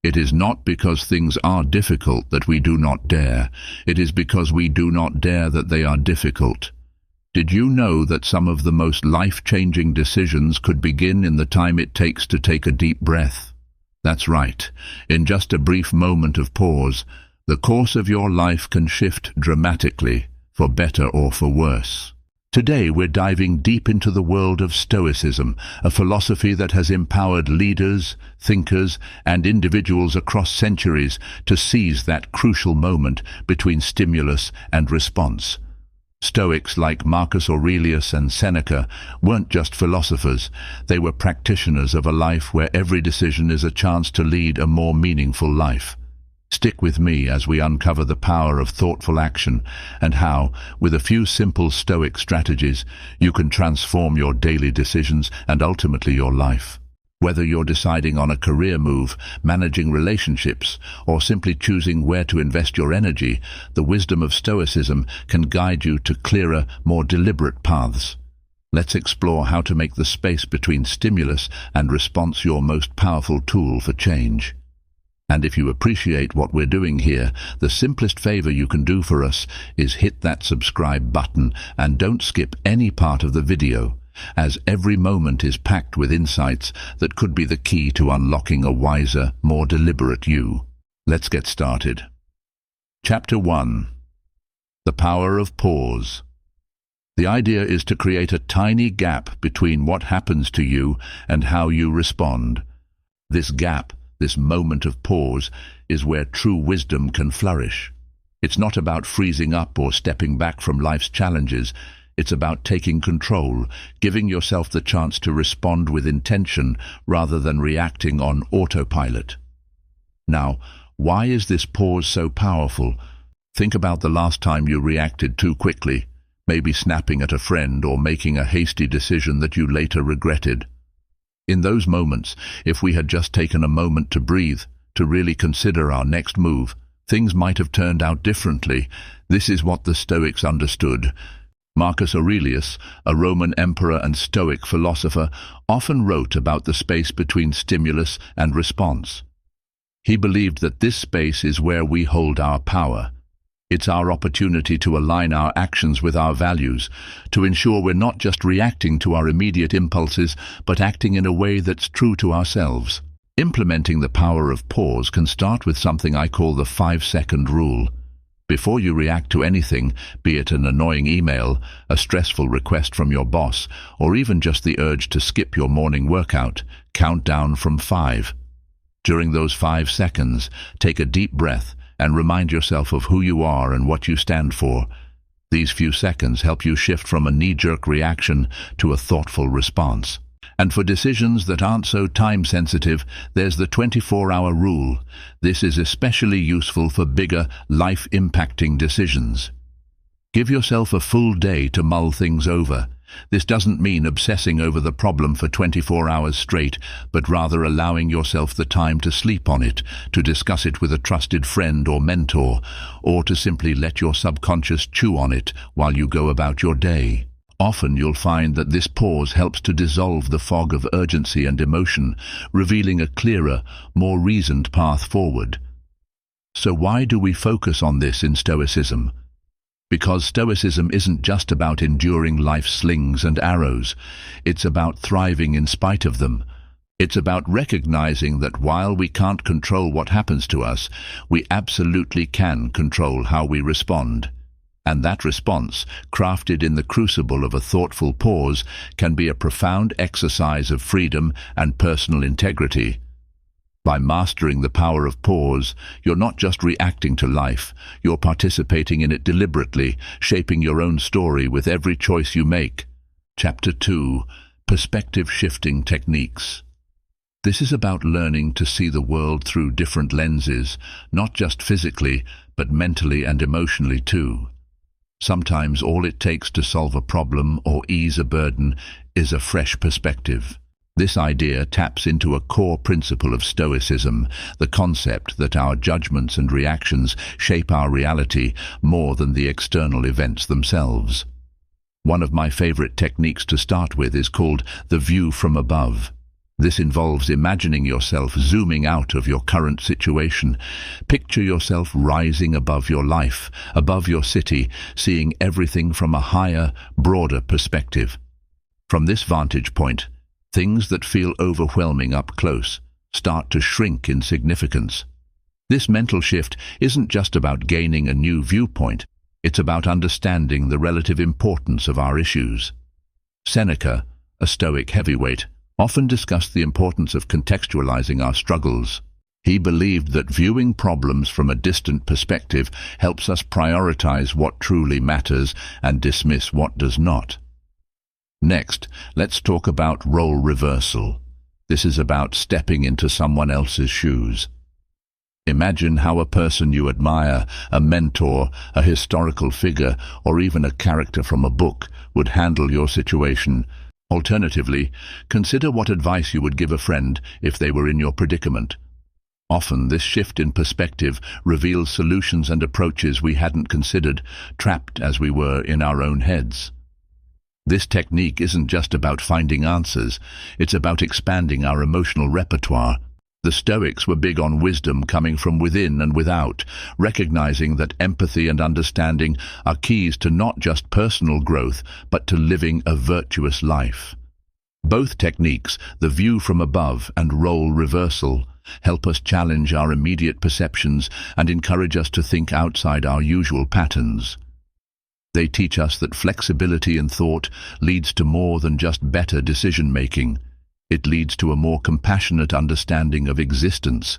It is not because things are difficult that we do not dare. It is because we do not dare that they are difficult. Did you know that some of the most life-changing decisions could begin in the time it takes to take a deep breath? That's right. In just a brief moment of pause, the course of your life can shift dramatically, for better or for worse. Today we're diving deep into the world of Stoicism, a philosophy that has empowered leaders, thinkers, and individuals across centuries to seize that crucial moment between stimulus and response. Stoics like Marcus Aurelius and Seneca weren't just philosophers, they were practitioners of a life where every decision is a chance to lead a more meaningful life. Stick with me as we uncover the power of thoughtful action and how, with a few simple Stoic strategies, you can transform your daily decisions and ultimately your life. Whether you're deciding on a career move, managing relationships, or simply choosing where to invest your energy, the wisdom of Stoicism can guide you to clearer, more deliberate paths. Let's explore how to make the space between stimulus and response your most powerful tool for change. And if you appreciate what we're doing here, the simplest favor you can do for us is hit that subscribe button and don't skip any part of the video, as every moment is packed with insights that could be the key to unlocking a wiser, more deliberate you. Let's get started. Chapter 1. The Power of Pause. The idea is to create a tiny gap between what happens to you and how you respond. This gap, this moment of pause, is where true wisdom can flourish. It's not about freezing up or stepping back from life's challenges. It's about taking control, giving yourself the chance to respond with intention rather than reacting on autopilot. Now, why is this pause so powerful? Think about the last time you reacted too quickly, maybe snapping at a friend or making a hasty decision that you later regretted. In those moments, if we had just taken a moment to breathe, to really consider our next move, things might have turned out differently. This is what the Stoics understood. Marcus Aurelius, a Roman emperor and Stoic philosopher, often wrote about the space between stimulus and response. He believed that this space is where we hold our power. It's our opportunity to align our actions with our values, to ensure we're not just reacting to our immediate impulses, but acting in a way that's true to ourselves. Implementing the power of pause can start with something I call the 5-second rule. Before you react to anything, be it an annoying email, a stressful request from your boss, or even just the urge to skip your morning workout, count down from 5. During those 5 seconds, take a deep breath and remind yourself of who you are and what you stand for. These few seconds help you shift from a knee-jerk reaction to a thoughtful response. And for decisions that aren't so time-sensitive, there's the 24-hour rule. This is especially useful for bigger, life-impacting decisions. Give yourself a full day to mull things over. This doesn't mean obsessing over the problem for 24 hours straight, but rather allowing yourself the time to sleep on it, to discuss it with a trusted friend or mentor, or to simply let your subconscious chew on it while you go about your day. Often you'll find that this pause helps to dissolve the fog of urgency and emotion, revealing a clearer, more reasoned path forward. So why do we focus on this in Stoicism? Because Stoicism isn't just about enduring life's slings and arrows. It's about thriving in spite of them. It's about recognizing that while we can't control what happens to us, we absolutely can control how we respond. And that response, crafted in the crucible of a thoughtful pause, can be a profound exercise of freedom and personal integrity. By mastering the power of pause, you're not just reacting to life, you're participating in it deliberately, shaping your own story with every choice you make. Chapter 2. Perspective-shifting techniques. This is about learning to see the world through different lenses, not just physically, but mentally and emotionally too. Sometimes all it takes to solve a problem or ease a burden is a fresh perspective. This idea taps into a core principle of Stoicism, the concept that our judgments and reactions shape our reality more than the external events themselves. One of my favorite techniques to start with is called the view from above. This involves imagining yourself zooming out of your current situation. Picture yourself rising above your life, above your city, seeing everything from a higher, broader perspective. From this vantage point, things that feel overwhelming up close start to shrink in significance. This mental shift isn't just about gaining a new viewpoint, it's about understanding the relative importance of our issues. Seneca, a Stoic heavyweight, often discussed the importance of contextualizing our struggles. He believed that viewing problems from a distant perspective helps us prioritize what truly matters and dismiss what does not. Next, let's talk about role reversal. This is about stepping into someone else's shoes. Imagine how a person you admire, a mentor, a historical figure, or even a character from a book would handle your situation. Alternatively, consider what advice you would give a friend if they were in your predicament. Often, this shift in perspective reveals solutions and approaches we hadn't considered, trapped as we were in our own heads. This technique isn't just about finding answers, it's about expanding our emotional repertoire. The Stoics were big on wisdom coming from within and without, recognizing that empathy and understanding are keys to not just personal growth, but to living a virtuous life. Both techniques, the view from above and role reversal, help us challenge our immediate perceptions and encourage us to think outside our usual patterns. They teach us that flexibility in thought leads to more than just better decision-making. It leads to a more compassionate understanding of existence.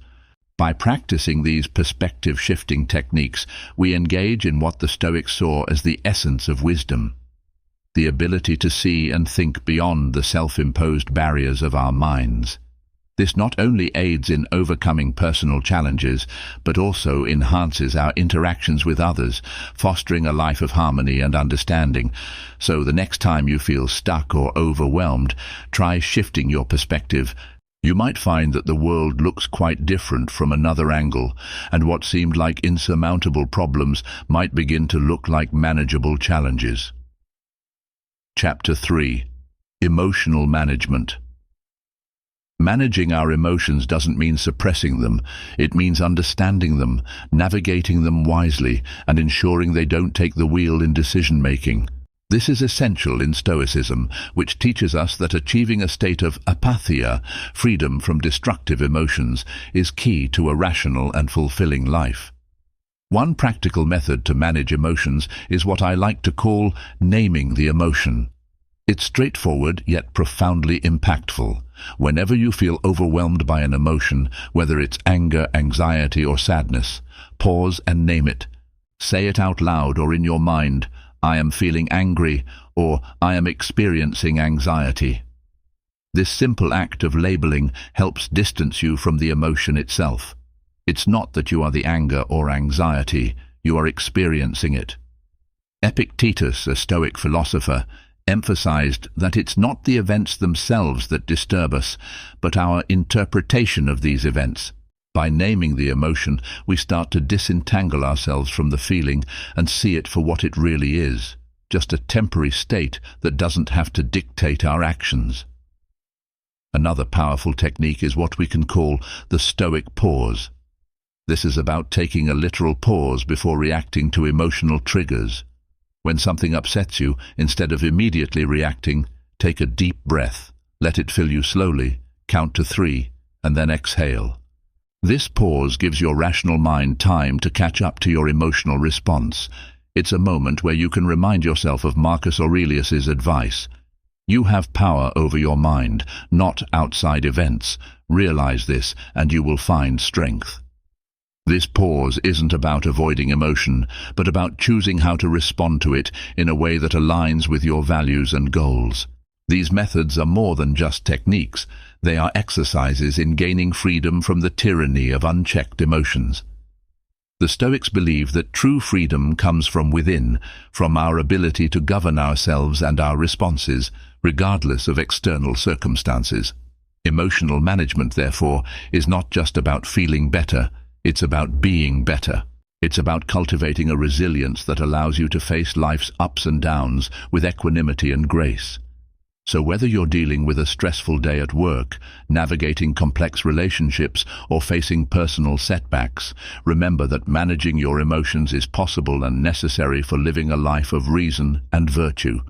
By practicing these perspective-shifting techniques, we engage in what the Stoics saw as the essence of wisdom, the ability to see and think beyond the self-imposed barriers of our minds. This not only aids in overcoming personal challenges, but also enhances our interactions with others, fostering a life of harmony and understanding. So the next time you feel stuck or overwhelmed, try shifting your perspective. You might find that the world looks quite different from another angle, and what seemed like insurmountable problems might begin to look like manageable challenges. Chapter 3. Emotional Management. Managing our emotions doesn't mean suppressing them. It means understanding them, navigating them wisely, and ensuring they don't take the wheel in decision-making. This is essential in Stoicism, which teaches us that achieving a state of apatheia, freedom from destructive emotions, is key to a rational and fulfilling life. One practical method to manage emotions is what I like to call naming the emotion. It's straightforward yet profoundly impactful. Whenever you feel overwhelmed by an emotion, whether it's anger, anxiety, or sadness, pause and name it. Say it out loud or in your mind, "I am feeling angry," or "I am experiencing anxiety." This simple act of labeling helps distance you from the emotion itself. It's not that you are the anger or anxiety, you are experiencing it. Epictetus, a Stoic philosopher, emphasized that it's not the events themselves that disturb us, but our interpretation of these events. By naming the emotion, we start to disentangle ourselves from the feeling and see it for what it really is, just a temporary state that doesn't have to dictate our actions. Another powerful technique is what we can call the Stoic pause. This is about taking a literal pause before reacting to emotional triggers. When something upsets you, instead of immediately reacting, take a deep breath, let it fill you slowly, count to 3, and then exhale. This pause gives your rational mind time to catch up to your emotional response. It's a moment where you can remind yourself of Marcus Aurelius's advice. You have power over your mind, not outside events. Realize this, and you will find strength. This pause isn't about avoiding emotion, but about choosing how to respond to it in a way that aligns with your values and goals. These methods are more than just techniques. They are exercises in gaining freedom from the tyranny of unchecked emotions. The Stoics believe that true freedom comes from within, from our ability to govern ourselves and our responses, regardless of external circumstances. Emotional management, therefore, is not just about feeling better. It's about being better. It's about cultivating a resilience that allows you to face life's ups and downs with equanimity and grace. So whether you're dealing with a stressful day at work, navigating complex relationships, or facing personal setbacks, remember that managing your emotions is possible and necessary for living a life of reason and virtue.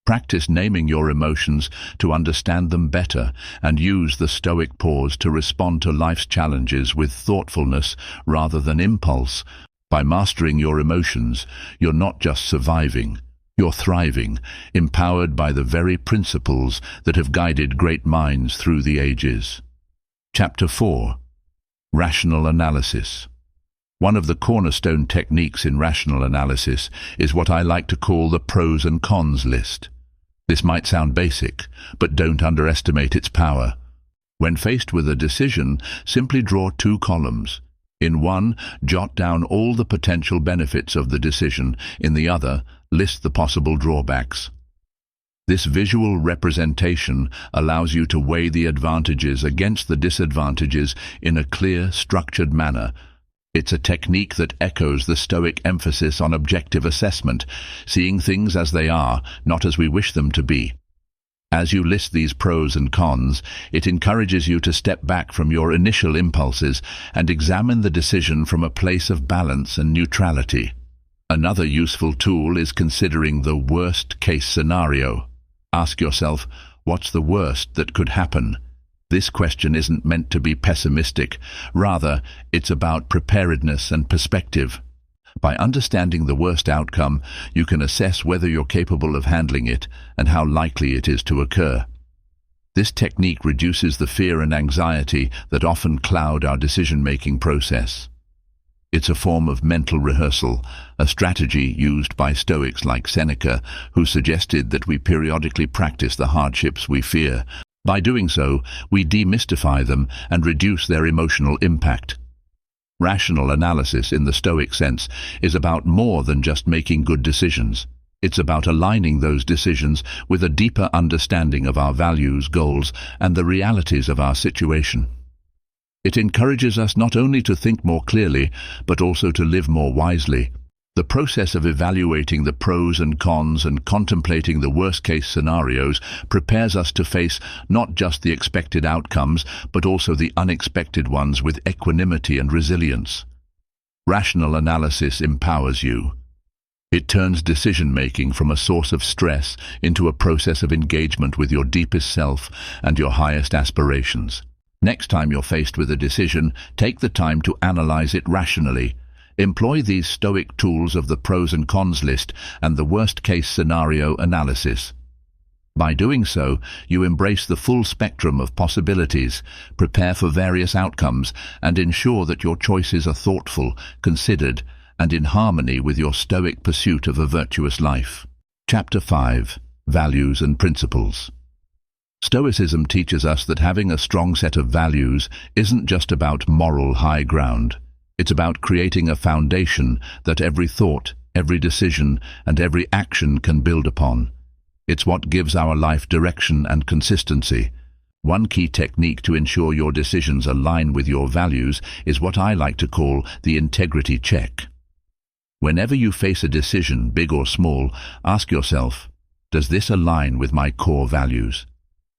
Practice naming your emotions to understand them better, and use the Stoic pause to respond to life's challenges with thoughtfulness rather than impulse. By mastering your emotions, you're not just surviving, you're thriving, empowered by the very principles that have guided great minds through the ages. Chapter 4. Rational Analysis. One of the cornerstone techniques in rational analysis is what I like to call the pros and cons list. This might sound basic, but don't underestimate its power. When faced with a decision, simply draw 2 columns. In one, jot down all the potential benefits of the decision. In the other, list the possible drawbacks. This visual representation allows you to weigh the advantages against the disadvantages in a clear, structured manner. It's a technique that echoes the Stoic emphasis on objective assessment, seeing things as they are, not as we wish them to be. As you list these pros and cons, it encourages you to step back from your initial impulses and examine the decision from a place of balance and neutrality. Another useful tool is considering the worst-case scenario. Ask yourself, what's the worst that could happen? This question isn't meant to be pessimistic. Rather, it's about preparedness and perspective. By understanding the worst outcome, you can assess whether you're capable of handling it and how likely it is to occur. This technique reduces the fear and anxiety that often cloud our decision-making process. It's a form of mental rehearsal, a strategy used by Stoics like Seneca, who suggested that we periodically practice the hardships we fear. By doing so, we demystify them and reduce their emotional impact. Rational analysis, in the Stoic sense, is about more than just making good decisions. It's about aligning those decisions with a deeper understanding of our values, goals, and the realities of our situation. It encourages us not only to think more clearly, but also to live more wisely. The process of evaluating the pros and cons and contemplating the worst-case scenarios prepares us to face not just the expected outcomes, but also the unexpected ones with equanimity and resilience. Rational analysis empowers you. It turns decision-making from a source of stress into a process of engagement with your deepest self and your highest aspirations. Next time you're faced with a decision, take the time to analyze it rationally. Employ these Stoic tools of the pros and cons list and the worst-case scenario analysis. By doing so, you embrace the full spectrum of possibilities, prepare for various outcomes, and ensure that your choices are thoughtful, considered, and in harmony with your Stoic pursuit of a virtuous life. Chapter 5. Values and Principles. Stoicism teaches us that having a strong set of values isn't just about moral high ground. It's about creating a foundation that every thought, every decision, and every action can build upon. It's what gives our life direction and consistency. One key technique to ensure your decisions align with your values is what I like to call the integrity check. Whenever you face a decision, big or small, ask yourself, does this align with my core values?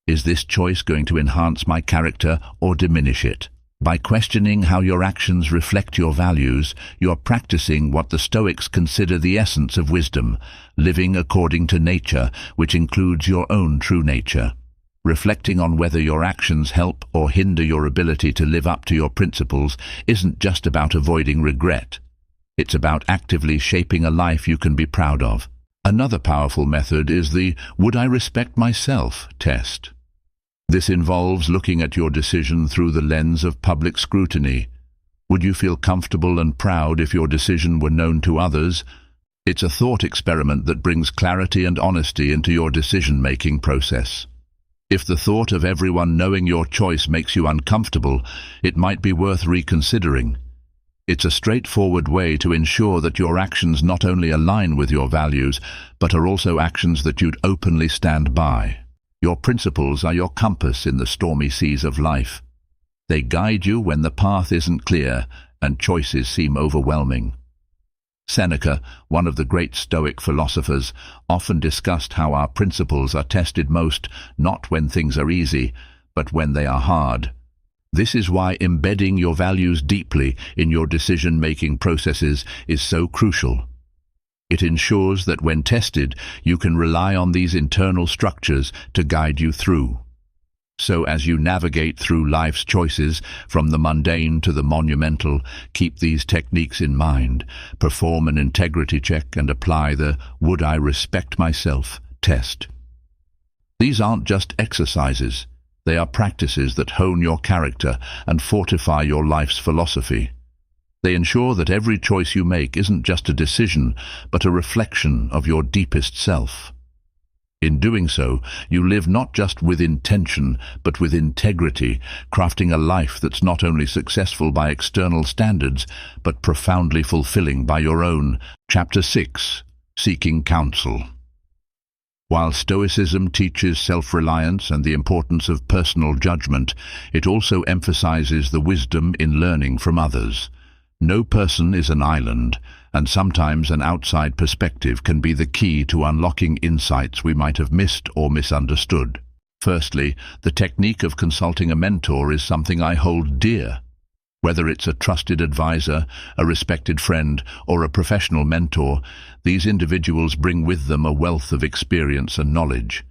Is this choice going to enhance my character or diminish it? By questioning how your actions reflect your values, you're practicing what the Stoics consider the essence of wisdom, living according to nature, which includes your own true nature. Reflecting on whether your actions help or hinder your ability to live up to your principles isn't just about avoiding regret. It's about actively shaping a life you can be proud of. Another powerful method is the "Would I respect myself?" test. This involves looking at your decision through the lens of public scrutiny. Would you feel comfortable and proud if your decision were known to others? It's a thought experiment that brings clarity and honesty into your decision-making process. If the thought of everyone knowing your choice makes you uncomfortable, it might be worth reconsidering. It's a straightforward way to ensure that your actions not only align with your values, but are also actions that you'd openly stand by. Your principles are your compass in the stormy seas of life. They guide you when the path isn't clear and choices seem overwhelming. Seneca, one of the great Stoic philosophers, often discussed how our principles are tested most not when things are easy, but when they are hard. This is why embedding your values deeply in your decision-making processes is so crucial. It ensures that when tested, you can rely on these internal structures to guide you through. So as you navigate through life's choices, from the mundane to the monumental, keep these techniques in mind. Perform an integrity check and apply the "would I respect myself" test. These aren't just exercises. They are practices that hone your character and fortify your life's philosophy. They ensure that every choice you make isn't just a decision, but a reflection of your deepest self. In doing so, you live not just with intention, but with integrity, crafting a life that's not only successful by external standards, but profoundly fulfilling by your own. Chapter 6. Seeking Counsel. While Stoicism teaches self-reliance and the importance of personal judgment, it also emphasizes the wisdom in learning from others. No person is an island, and sometimes an outside perspective can be the key to unlocking insights we might have missed or misunderstood. Firstly, the technique of consulting a mentor is something I hold dear. Whether it's a trusted advisor, a respected friend, or a professional mentor, these individuals bring with them a wealth of experience and knowledge.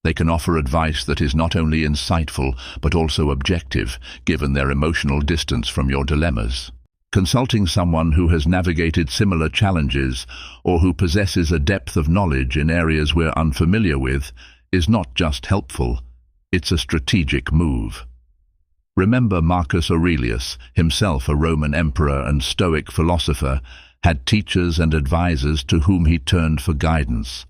They can offer advice that is not only insightful, but also objective, given their emotional distance from your dilemmas. Consulting someone who has navigated similar challenges or who possesses a depth of knowledge in areas we're unfamiliar with is not just helpful, it's a strategic move. Remember Marcus Aurelius, himself a Roman emperor and Stoic philosopher, had teachers and advisors to whom he turned for guidance.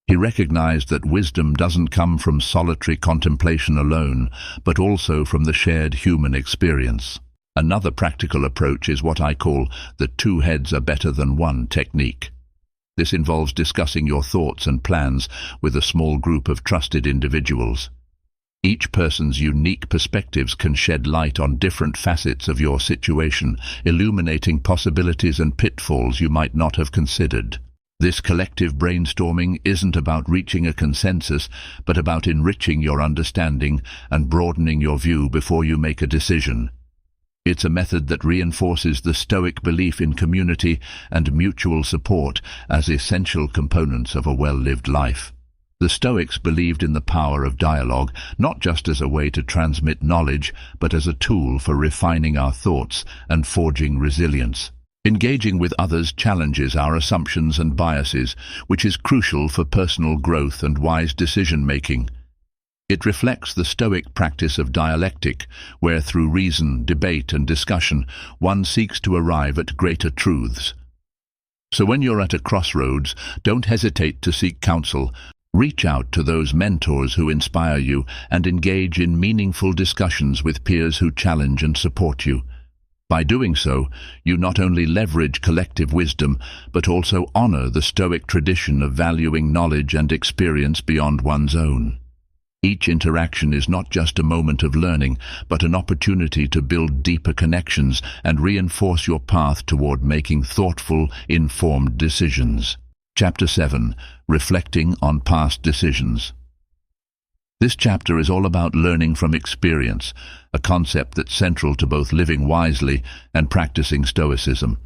He recognized that wisdom doesn't come from solitary contemplation alone, but also from the shared human experience. Another practical approach is what I call the "two heads are better than one" technique. This involves discussing your thoughts and plans with a small group of trusted individuals. Each person's unique perspectives can shed light on different facets of your situation, illuminating possibilities and pitfalls you might not have considered. This collective brainstorming isn't about reaching a consensus, but about enriching your understanding and broadening your view before you make a decision. It's a method that reinforces the Stoic belief in community and mutual support as essential components of a well-lived life. The Stoics believed in the power of dialogue, not just as a way to transmit knowledge, but as a tool for refining our thoughts and forging resilience. Engaging with others challenges our assumptions and biases, which is crucial for personal growth and wise decision-making. It reflects the Stoic practice of dialectic, where through reason, debate and discussion, one seeks to arrive at greater truths. So when you're at a crossroads, don't hesitate to seek counsel. Reach out to those mentors who inspire you and engage in meaningful discussions with peers who challenge and support you. By doing so, you not only leverage collective wisdom, but also honor the Stoic tradition of valuing knowledge and experience beyond one's own. Each interaction is not just a moment of learning, but an opportunity to build deeper connections and reinforce your path toward making thoughtful, informed decisions. Chapter 7. Reflecting on Past Decisions. This chapter is all about learning from experience, a concept that's central to both living wisely and practicing Stoicism.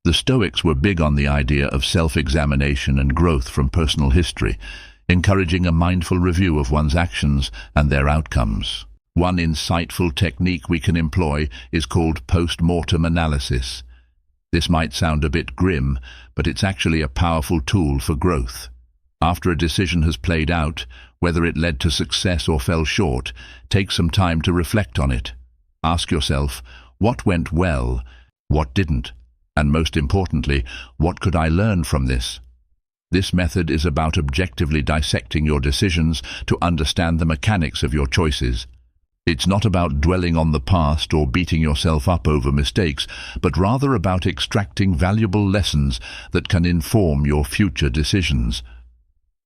The Stoics were big on the idea of self-examination and growth from personal history, encouraging a mindful review of one's actions and their outcomes. One insightful technique we can employ is called post-mortem analysis. This might sound a bit grim, but it's actually a powerful tool for growth. After a decision has played out, whether it led to success or fell short, take some time to reflect on it. Ask yourself, what went well, what didn't, and most importantly, what could I learn from this? This method is about objectively dissecting your decisions to understand the mechanics of your choices. It's not about dwelling on the past or beating yourself up over mistakes, but rather about extracting valuable lessons that can inform your future decisions.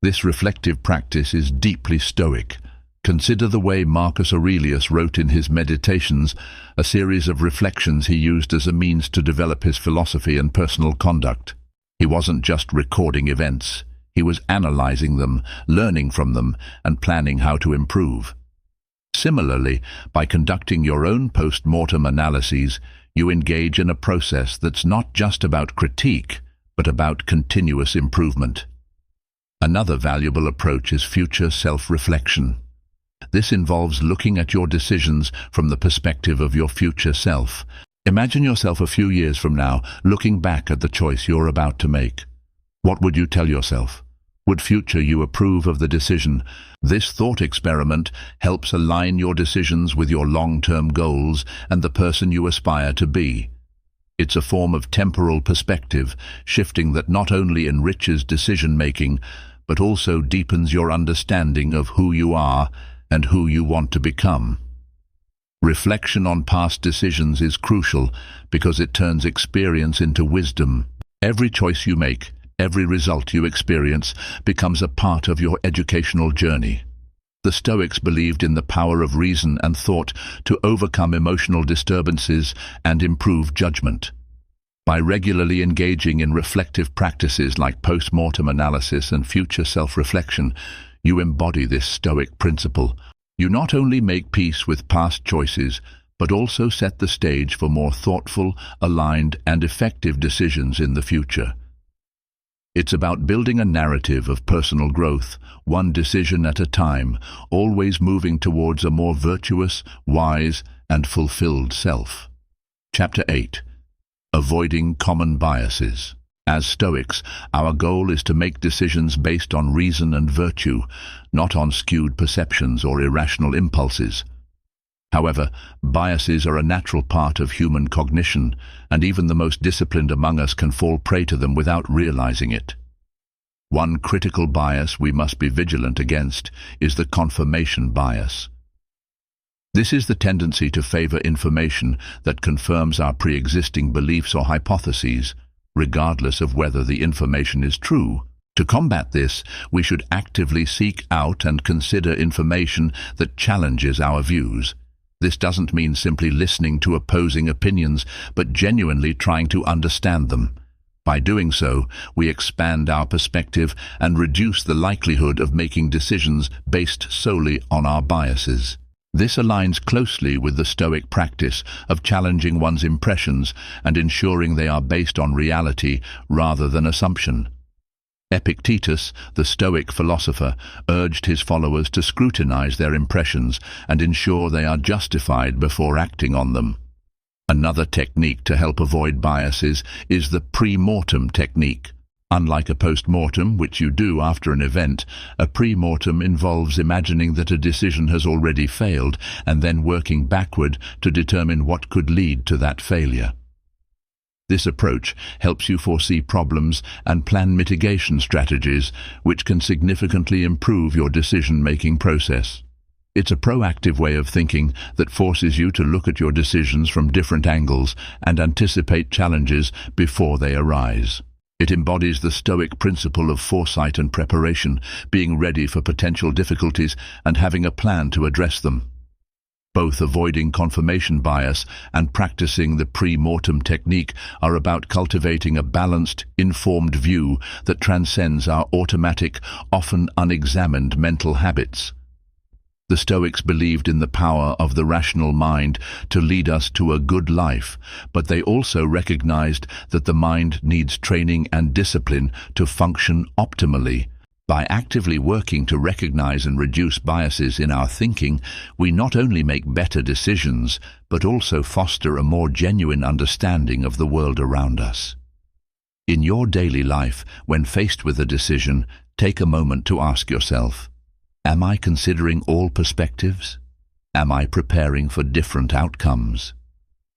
This reflective practice is deeply Stoic, Consider the way Marcus Aurelius wrote in his Meditations, a series of reflections he used as a means to develop his philosophy and personal conduct. He wasn't just recording events. He was analyzing them, learning from them, and planning how to improve. Similarly, by conducting your own post-mortem analyses, you engage in a process that's not just about critique, but about continuous improvement. Another valuable approach is future self-reflection. This involves looking at your decisions from the perspective of your future self. Imagine yourself a few years from now, looking back at the choice you're about to make. What would you tell yourself? Would future you approve of the decision? This thought experiment helps align your decisions with your long-term goals and the person you aspire to be. It's a form of temporal perspective, shifting that not only enriches decision-making, but also deepens your understanding of who you are and who you want to become. Reflection on past decisions is crucial because it turns experience into wisdom. Every choice you make, every result you experience, becomes a part of your educational journey. The Stoics believed in the power of reason and thought to overcome emotional disturbances and improve judgment. By regularly engaging in reflective practices like post-mortem analysis and future self-reflection, you embody this Stoic principle. You not only make peace with past choices, but also set the stage for more thoughtful, aligned, and effective decisions in the future. It's about building a narrative of personal growth, one decision at a time, always moving towards a more virtuous, wise, and fulfilled self. Chapter 8. Avoiding common biases. As Stoics, our goal is to make decisions based on reason and virtue, not on skewed perceptions or irrational impulses. However, biases are a natural part of human cognition, and even the most disciplined among us can fall prey to them without realizing it. One critical bias we must be vigilant against is the confirmation bias. This is the tendency to favor information that confirms our pre-existing beliefs or hypotheses, regardless of whether the information is true. To combat this, we should actively seek out and consider information that challenges our views. This doesn't mean simply listening to opposing opinions, but genuinely trying to understand them. By doing so, we expand our perspective and reduce the likelihood of making decisions based solely on our biases. This aligns closely with the Stoic practice of challenging one's impressions and ensuring they are based on reality rather than assumption. Epictetus, the Stoic philosopher, urged his followers to scrutinize their impressions and ensure they are justified before acting on them. Another technique to help avoid biases is the pre-mortem technique. Unlike a post-mortem, which you do after an event, a pre-mortem involves imagining that a decision has already failed and then working backward to determine what could lead to that failure. This approach helps you foresee problems and plan mitigation strategies, which can significantly improve your decision-making process. It's a proactive way of thinking that forces you to look at your decisions from different angles and anticipate challenges before they arise. It embodies the Stoic principle of foresight and preparation, being ready for potential difficulties and having a plan to address them. Both avoiding confirmation bias and practicing the pre-mortem technique are about cultivating a balanced, informed view that transcends our automatic, often unexamined mental habits. The Stoics believed in the power of the rational mind to lead us to a good life, but they also recognized that the mind needs training and discipline to function optimally. By actively working to recognize and reduce biases in our thinking, we not only make better decisions, but also foster a more genuine understanding of the world around us. In your daily life, when faced with a decision, take a moment to ask yourself, am I considering all perspectives? Am I preparing for different outcomes?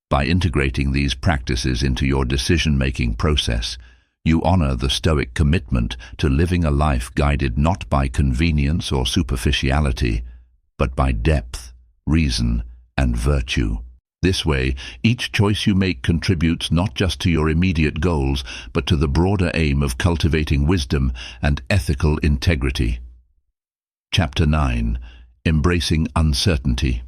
By integrating these practices into your decision-making process, you honor the Stoic commitment to living a life guided not by convenience or superficiality, but by depth, reason, and virtue. This way, each choice you make contributes not just to your immediate goals, but to the broader aim of cultivating wisdom and ethical integrity. Chapter 9. Embracing uncertainty.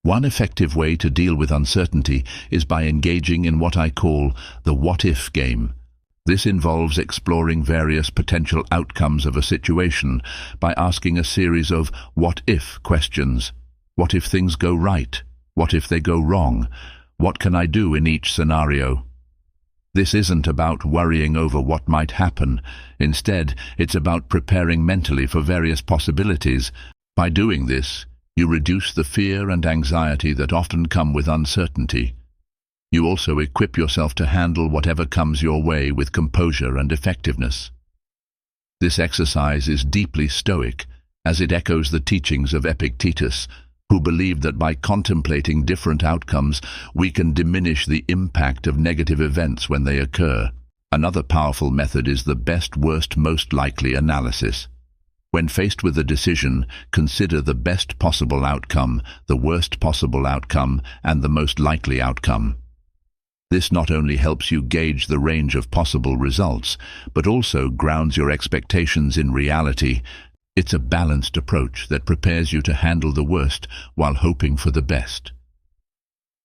One effective way to deal with uncertainty is by engaging in what I call the what-if game. This involves exploring various potential outcomes of a situation by asking a series of what-if questions. What if things go right? What if they go wrong? What can I do in each scenario? This isn't about worrying over what might happen. Instead, it's about preparing mentally for various possibilities. By doing this, you reduce the fear and anxiety that often come with uncertainty. You also equip yourself to handle whatever comes your way with composure and effectiveness. This exercise is deeply Stoic, as it echoes the teachings of Epictetus, who believed that by contemplating different outcomes, we can diminish the impact of negative events when they occur. Another powerful method is the best, worst, most likely analysis. When faced with a decision, consider the best possible outcome, the worst possible outcome, and the most likely outcome. This not only helps you gauge the range of possible results, but also grounds your expectations in reality. It's a balanced approach that prepares you to handle the worst while hoping for the best.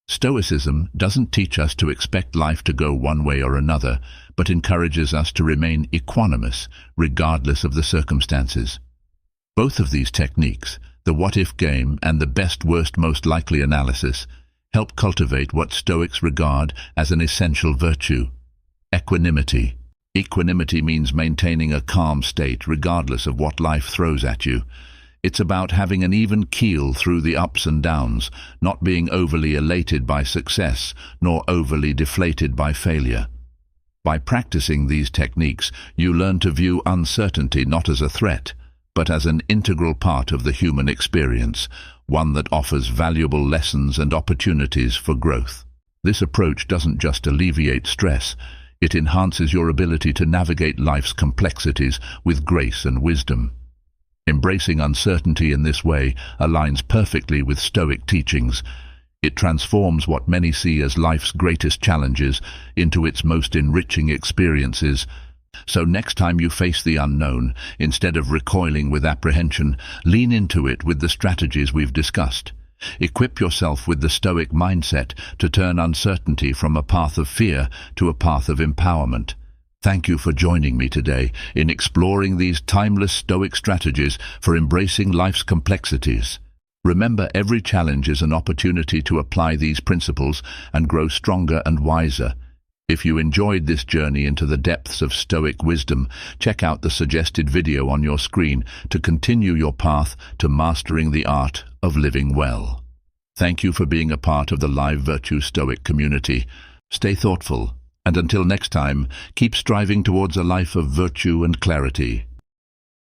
Stoicism doesn't teach us to expect life to go one way or another, but encourages us to remain equanimous, regardless of the circumstances. Both of these techniques, the what-if game and the best, worst, most likely analysis, help cultivate what Stoics regard as an essential virtue: equanimity. Equanimity means maintaining a calm state regardless of what life throws at you. It's about having an even keel through the ups and downs, not being overly elated by success, nor overly deflated by failure. By practicing these techniques, you learn to view uncertainty not as a threat, but as an integral part of the human experience, one that offers valuable lessons and opportunities for growth. This approach doesn't just alleviate stress, it enhances your ability to navigate life's complexities with grace and wisdom. Embracing uncertainty in this way aligns perfectly with Stoic teachings. It transforms what many see as life's greatest challenges into its most enriching experiences. So next time you face the unknown, instead of recoiling with apprehension, lean into it with the strategies we've discussed. Equip yourself with the Stoic mindset to turn uncertainty from a path of fear to a path of empowerment. Thank you for joining me today in exploring these timeless Stoic strategies for embracing life's complexities. Remember, every challenge is an opportunity to apply these principles and grow stronger and wiser. If you enjoyed this journey into the depths of Stoic wisdom, check out the suggested video on your screen to continue your path to mastering the art of living well. Thank you for being a part of the live Virtue Stoic community. Stay thoughtful, and until next time, keep striving towards a life of virtue and clarity.